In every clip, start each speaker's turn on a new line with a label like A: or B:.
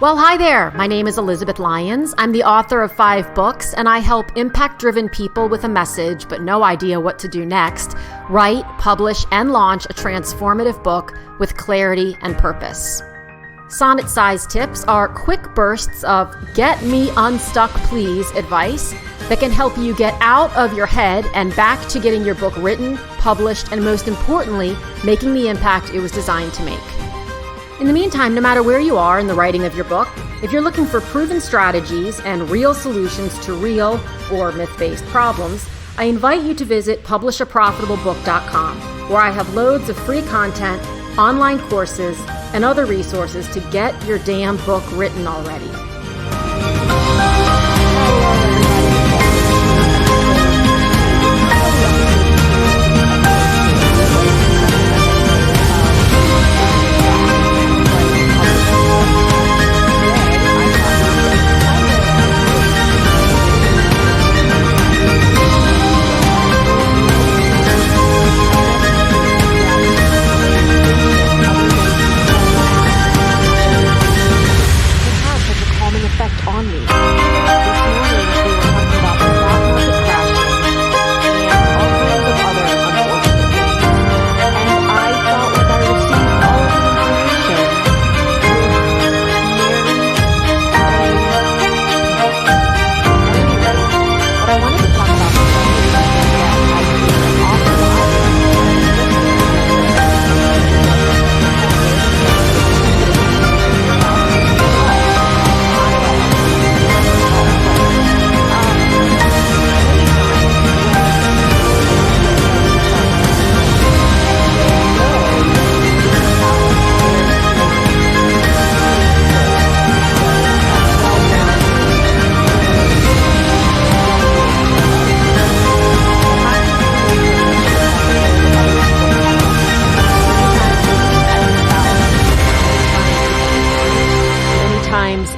A: Well, hi there. My name is Elizabeth Lyons. I'm the author of 5 books, and I help impact-driven people with a message but no idea what to do next write, publish, and launch a transformative book with clarity and purpose. Sonnet-sized tips are quick bursts of get me unstuck please advice that can help you get out of your head and back to getting your book written, published, and most importantly, making the impact it was designed to make. In the meantime, no matter where you are in the writing of your book, if you're looking for proven strategies and real solutions to real or myth-based problems, I invite you to visit publishaprofitablebook.com, where I have loads of free content, online courses, and other resources to get your damn book written already.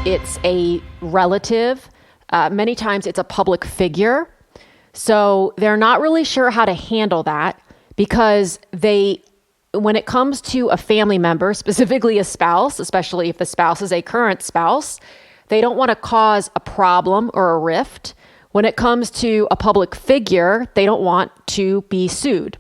A: It's a relative. Many times it's a public figure. So they're not really sure how to handle that because when it comes to a family member, specifically a spouse, especially if the spouse is a current spouse, they don't want to cause a problem or a rift. When it comes to a public figure, they don't want to be sued.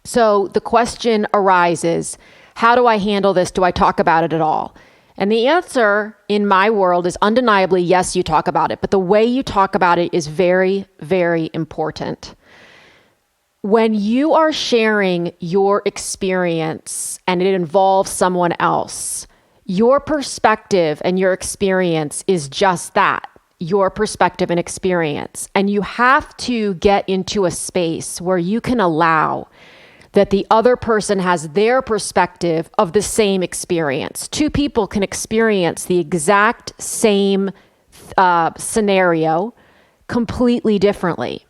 A: So the question arises, how do I handle this? Do I talk about it at all? And the answer in my world is undeniably, yes, you talk about it. But the way you talk about it is very, very important. When you are sharing your experience and it involves someone else, your perspective and your experience is just that, your perspective and experience. And you have to get into a space where you can allow that the other person has their perspective of the same experience. 2 people can experience the exact same scenario completely differently.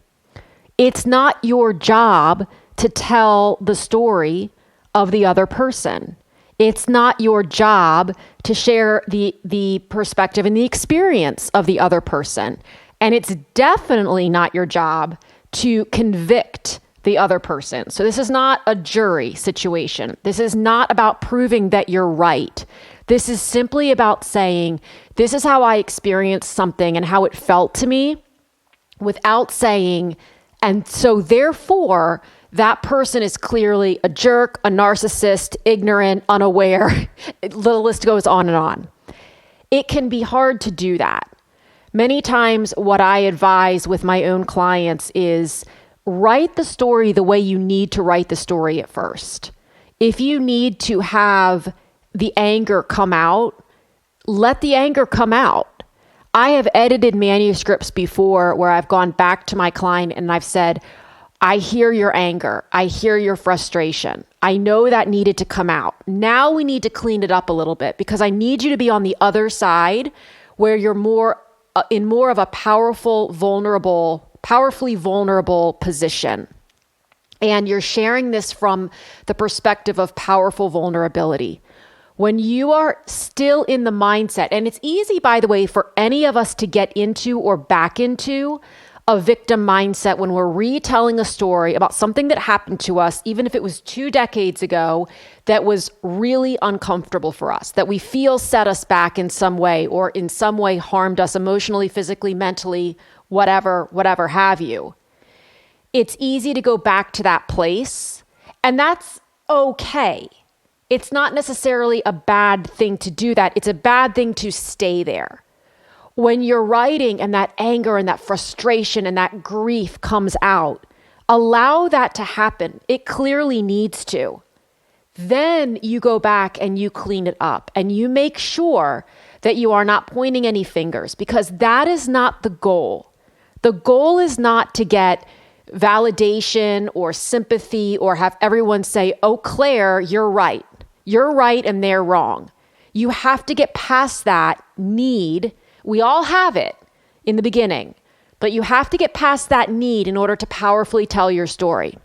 A: It's not your job to tell the story of the other person. It's not your job to share the perspective and the experience of the other person. And it's definitely not your job to convict the other person. So this is not a jury situation. This is not about proving that you're right. This is simply about saying, this is how I experienced something and how it felt to me, without saying, and so therefore, that person is clearly a jerk, a narcissist, ignorant, unaware. The list goes on and on. It can be hard to do that. Many times what I advise with my own clients is write the story the way you need to write the story at first. If you need to have the anger come out, let the anger come out. I have edited manuscripts before where I've gone back to my client and I've said, I hear your anger. I hear your frustration. I know that needed to come out. Now we need to clean it up a little bit because I need you to be on the other side where you're more in more of a powerfully vulnerable position. And you're sharing this from the perspective of powerful vulnerability. When you are still in the mindset, and it's easy, by the way, for any of us to get into or back into a victim mindset when we're retelling a story about something that happened to us, even if it was 2 decades ago, that was really uncomfortable for us, that we feel set us back in some way or in some way harmed us emotionally, physically, mentally, whatever have you. It's easy to go back to that place, and that's okay. It's not necessarily a bad thing to do that. It's a bad thing to stay there. When you're writing and that anger and that frustration and that grief comes out, allow that to happen. It clearly needs to. Then you go back and you clean it up and you make sure that you are not pointing any fingers, because that is not the goal. The goal is not to get validation or sympathy or have everyone say, oh, Claire, you're right. You're right and they're wrong. You have to get past that need. We all have it in the beginning, but you have to get past that need in order to powerfully tell your story.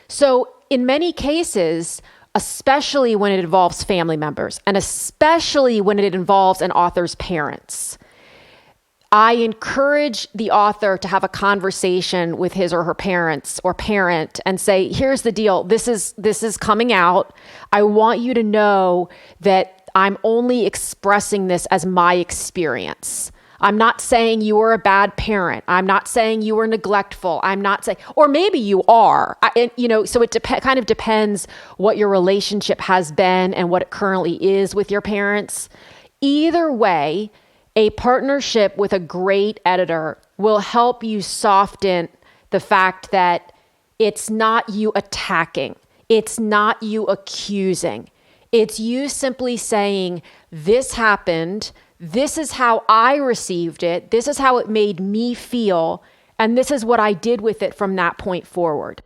A: So in many cases, especially when it involves family members, and especially when it involves an author's parents, I encourage the author to have a conversation with his or her parents or parent and say, here's the deal. This is coming out. I want you to know that I'm only expressing this as my experience. I'm not saying you were a bad parent. I'm not saying you were neglectful. I'm not saying, or maybe you are. So it kind of depends what your relationship has been and what it currently is with your parents. Either way, a partnership with a great editor will help you soften the fact that it's not you attacking. It's not you accusing. It's you simply saying, this happened, this is how I received it, this is how it made me feel, and this is what I did with it from that point forward.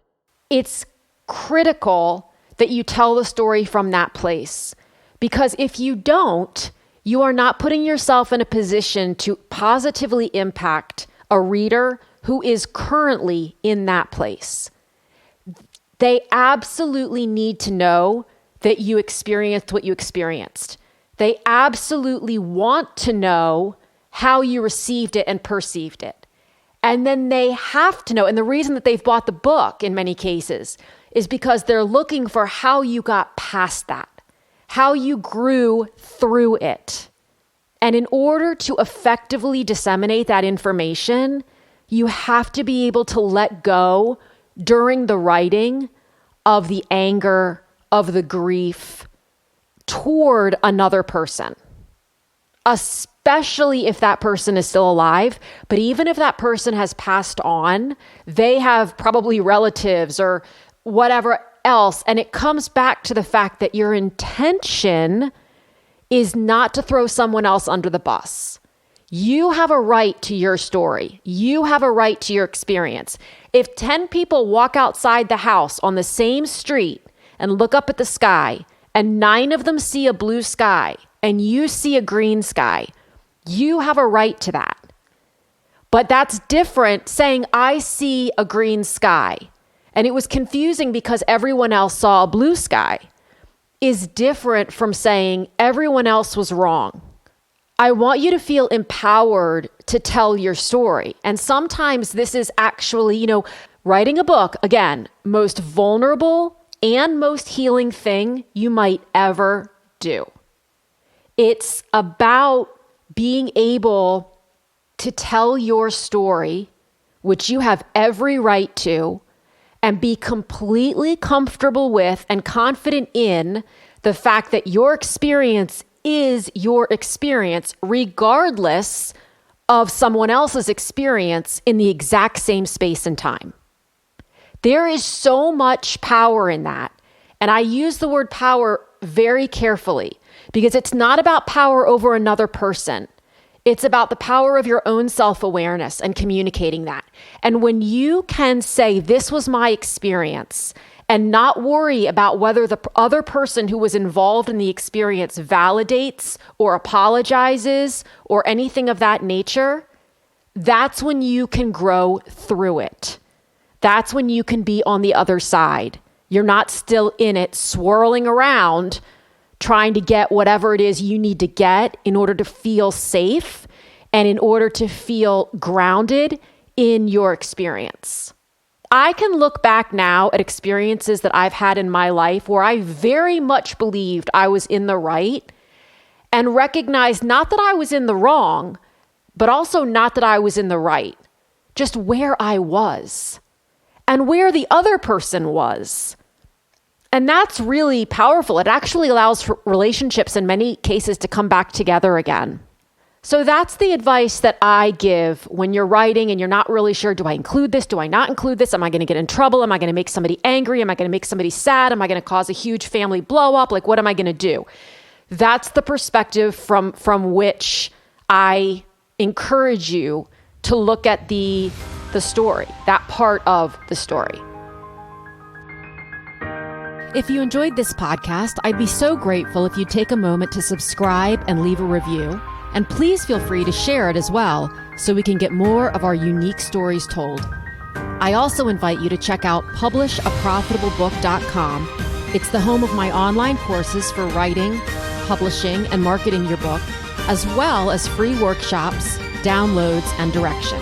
A: It's critical that you tell the story from that place, because if you don't, you are not putting yourself in a position to positively impact a reader who is currently in that place. They absolutely need to know that you experienced what you experienced. They absolutely want to know how you received it and perceived it. And then they have to know, and the reason that they've bought the book in many cases is because they're looking for how you got past that, how you grew through it. And in order to effectively disseminate that information, you have to be able to let go during the writing of the anger, of the grief toward another person, especially if that person is still alive. But even if that person has passed on, they have probably relatives or whatever else. And it comes back to the fact that your intention is not to throw someone else under the bus. You have a right to your story. You have a right to your experience. If 10 people walk outside the house on the same street and look up at the sky, and 9 of them see a blue sky, and you see a green sky, you have a right to that. But that's different saying, I see a green sky, and it was confusing because everyone else saw a blue sky, is different from saying everyone else was wrong. I want you to feel empowered to tell your story. And sometimes this is actually, writing a book, again, most vulnerable and most healing thing you might ever do. It's about being able to tell your story, which you have every right to, and be completely comfortable with and confident in the fact that your experience is your experience, regardless of someone else's experience in the exact same space and time. There is so much power in that. And I use the word power very carefully because it's not about power over another person. It's about the power of your own self-awareness and communicating that. And when you can say, this was my experience, and not worry about whether the other person who was involved in the experience validates or apologizes or anything of that nature, that's when you can grow through it. That's when you can be on the other side. You're not still in it, swirling around, trying to get whatever it is you need to get in order to feel safe and in order to feel grounded in your experience. I can look back now at experiences that I've had in my life where I very much believed I was in the right and recognized not that I was in the wrong, but also not that I was in the right, just where I was and where the other person was. And that's really powerful. It actually allows relationships in many cases to come back together again. So that's the advice that I give when you're writing and you're not really sure, do I include this? Do I not include this? Am I going to get in trouble? Am I going to make somebody angry? Am I going to make somebody sad? Am I going to cause a huge family blow up? Like, what am I going to do? That's the perspective from which I encourage you to look at the story, that part of the story. If you enjoyed this podcast, I'd be so grateful if you'd take a moment to subscribe and leave a review. And please feel free to share it as well so we can get more of our unique stories told. I also invite you to check out publishaprofitablebook.com. It's the home of my online courses for writing, publishing, and marketing your book, as well as free workshops, downloads, and direction.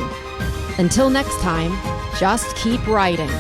A: Until next time, just keep writing.